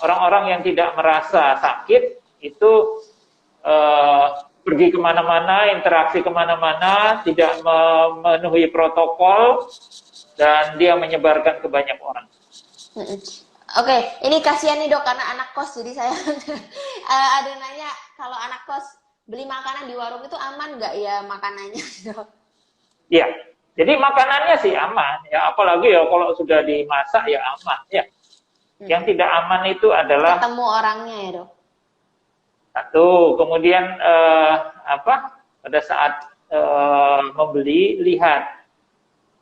orang-orang yang tidak merasa sakit itu pergi kemana-mana, interaksi kemana-mana, tidak memenuhi protokol, dan dia menyebarkan ke banyak orang. Oke, ini kasihan nih dok, karena anak kos, jadi saya ada nanya, kalau anak kos beli makanan di warung itu aman nggak ya makanannya dok? Iya, jadi makanannya sih aman, ya apalagi ya kalau sudah dimasak ya aman, ya. Yang tidak aman itu adalah ketemu orangnya ya dok. Satu, kemudian pada saat membeli lihat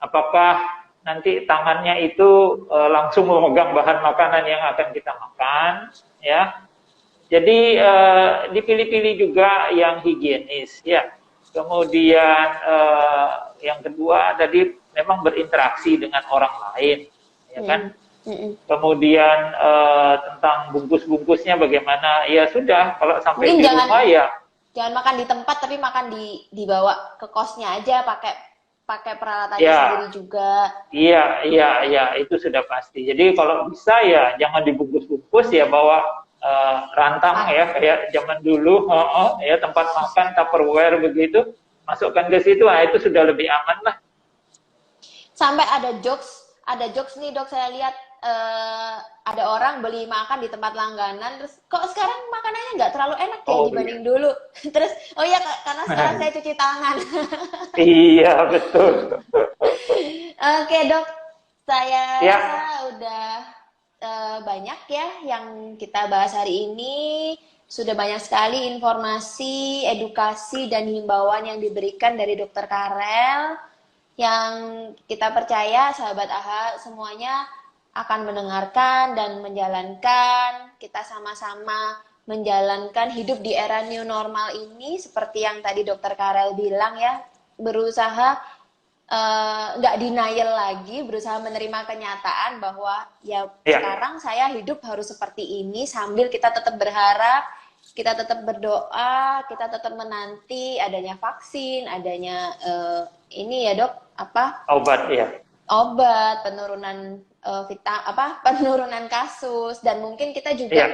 apakah nanti tangannya itu langsung memegang bahan makanan yang akan kita makan, ya. Jadi dipilih-pilih juga yang higienis, ya. Kemudian yang kedua tadi memang berinteraksi dengan orang lain, ya kan? Kemudian tentang bungkus-bungkusnya bagaimana? Ya sudah, kalau sampai mungkin di rumah ya jangan makan di tempat tapi makan dibawa ke kosnya aja pakai pakai peralatannya Ya, sendiri juga. iya, iya, iya, itu sudah pasti. Jadi kalau bisa ya jangan dibungkus-bungkus ya, bawa rantang Ah, ya, kayak zaman dulu, ya tempat makan Tupperware begitu, masukkan ke situ, itu sudah lebih aman lah. sampai ada jokes nih dok, saya lihat ada orang beli makan di tempat langganan, terus kok sekarang makanannya nggak terlalu enak ya Oh iya. dibanding dulu. Terus, oh iya karena sekarang saya cuci tangan. Iya, betul. Oke dok, saya rasa Ya, udah banyak ya yang kita bahas hari ini. Sudah banyak sekali informasi, edukasi, dan himbauan yang diberikan dari Dokter Karel. Yang kita percaya sahabat AHA semuanya akan mendengarkan dan menjalankan. Kita sama-sama menjalankan hidup di era new normal ini seperti yang tadi Dokter Karel bilang ya, berusaha nggak denial lagi, berusaha menerima kenyataan bahwa ya ya, sekarang saya hidup harus seperti ini, sambil kita tetap berharap, kita tetap berdoa, kita tetap menanti adanya vaksin, adanya ini ya dok, apa obat ya. obat, penurunan penurunan kasus, dan mungkin kita juga Ya,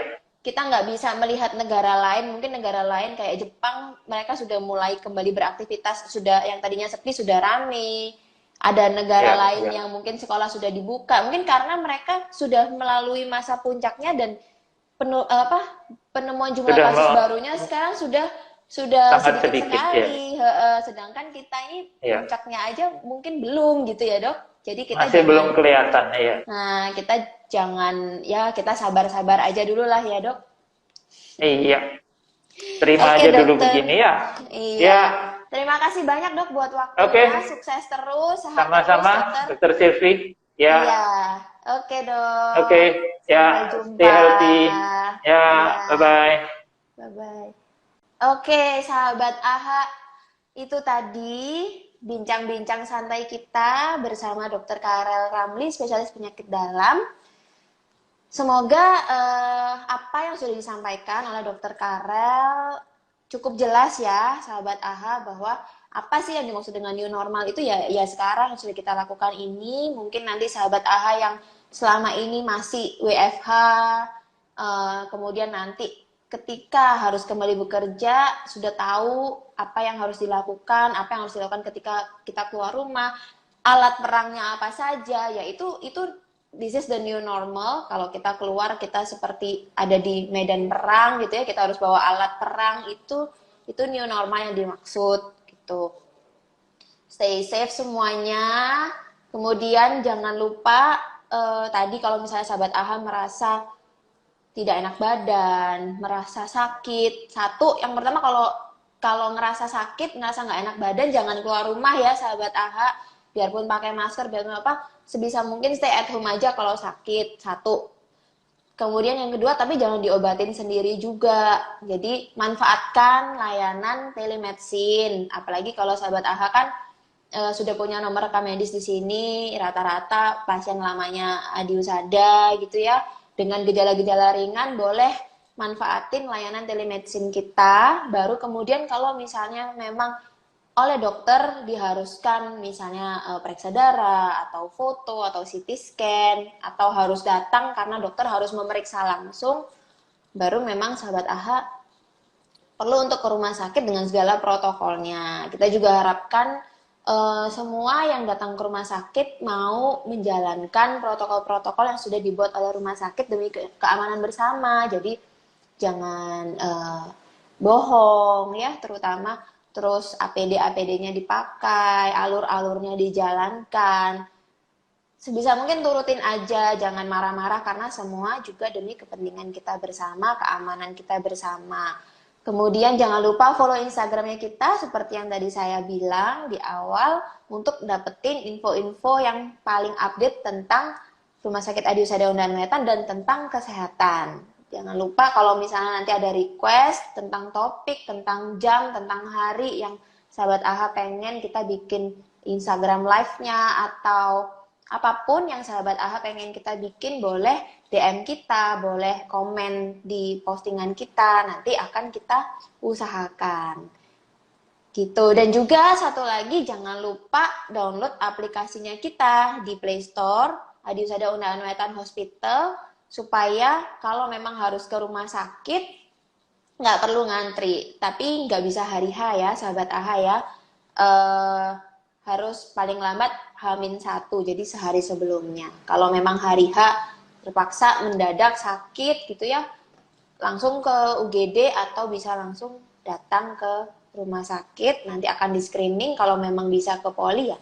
kita nggak bisa melihat negara lain, mungkin negara lain kayak Jepang mereka sudah mulai kembali beraktivitas, sudah yang tadinya sepi sudah rame. Ada negara ya, lain ya. yang mungkin sekolah sudah dibuka, mungkin karena mereka sudah melalui masa puncaknya, dan penemuan jumlah Sudah kasus barunya sekarang sudah sangat sedikit sedikit ya. sekali. Sedangkan kita ini Ya, puncaknya aja mungkin belum gitu ya dok. Jadi kita masih belum jangan, kelihatan ya. nah kita jangan ya, kita sabar-sabar aja dulu lah ya dok. Iya, terima Oke aja dulu dokter, begini ya. iya. Ya, Terima kasih banyak dok buat oke. waktunya, sukses terus, sehat terus Sama-sama, dokter. Dokter Silvi. Iya, Ya, oke dok. oke. Sampai Ya, stay jumpa. healthy. Ya, Iya, bye-bye. bye-bye. Oke, sahabat AHA, itu tadi bincang-bincang santai kita bersama Dokter Karel Ramli, spesialis penyakit dalam. Semoga apa yang sudah disampaikan oleh Dokter Karel cukup jelas ya, sahabat AHA, bahwa apa sih yang dimaksud dengan new normal itu ya sekarang yang sudah kita lakukan ini. Mungkin nanti sahabat AHA yang selama ini masih WFH, kemudian nanti ketika harus kembali bekerja sudah tahu apa yang harus dilakukan, apa yang harus dilakukan ketika kita keluar rumah, alat perangnya apa saja, ya itu this is the new normal. Kalau kita keluar kita seperti ada di medan perang gitu ya, kita harus bawa alat perang, itu new normal yang dimaksud gitu. Stay safe semuanya. Kemudian jangan lupa tadi kalau misalnya sahabat AHA merasa tidak enak badan, merasa sakit. Satu, yang pertama kalau ngerasa sakit, ngerasa nggak enak badan, jangan keluar rumah ya sahabat AHA. Biarpun pakai masker, biarpun apa, sebisa mungkin stay at home aja kalau sakit. Satu. Kemudian yang kedua, tapi jangan diobatin sendiri juga. Jadi manfaatkan layanan telemedicine. Apalagi kalau sahabat AHA kan sudah punya nomor rekam medis di sini, rata-rata pasien lamanya adiusada gitu ya. Dengan gejala-gejala ringan boleh manfaatin layanan telemedicine kita. Baru kemudian kalau misalnya memang oleh dokter diharuskan misalnya periksa darah atau foto atau CT scan atau harus datang karena dokter harus memeriksa langsung, baru memang sahabat AHA perlu untuk ke rumah sakit dengan segala protokolnya. Kita juga harapkan semua yang datang ke rumah sakit mau menjalankan protokol-protokol yang sudah dibuat oleh rumah sakit demi keamanan bersama. Jadi jangan bohong ya, terutama terus APD-APD-nya dipakai, alur-alurnya dijalankan. Sebisa mungkin turutin aja, jangan marah-marah karena semua juga demi kepentingan kita bersama, keamanan kita bersama. Kemudian jangan lupa follow Instagramnya kita seperti yang tadi saya bilang di awal untuk dapetin info-info yang paling update tentang Rumah Sakit Adi Husada Undan Wetan dan tentang kesehatan. Jangan lupa kalau misalnya nanti ada request tentang topik, tentang jam, tentang hari yang sahabat AHA pengen kita bikin Instagram live-nya atau apapun yang sahabat AHA pengen kita bikin, boleh DM kita, boleh komen di postingan kita, nanti akan kita usahakan. Gitu. Dan juga satu lagi, jangan lupa download aplikasinya kita di Play Store, Adiusada Undaan Wetan Hospital, supaya kalau memang harus ke rumah sakit, nggak perlu ngantri. Tapi nggak bisa hari H ya, sahabat AHA ya. Harus paling lambat H-1, jadi sehari sebelumnya. Kalau memang hari H terpaksa mendadak sakit gitu ya, langsung ke UGD atau bisa langsung datang ke rumah sakit, nanti akan di screening, kalau memang bisa ke poli ya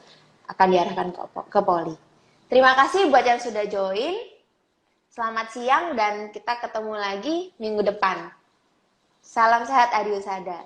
akan diarahkan ke poli. Terima kasih buat yang sudah join. Selamat siang dan kita ketemu lagi minggu depan. Salam sehat Adiusada.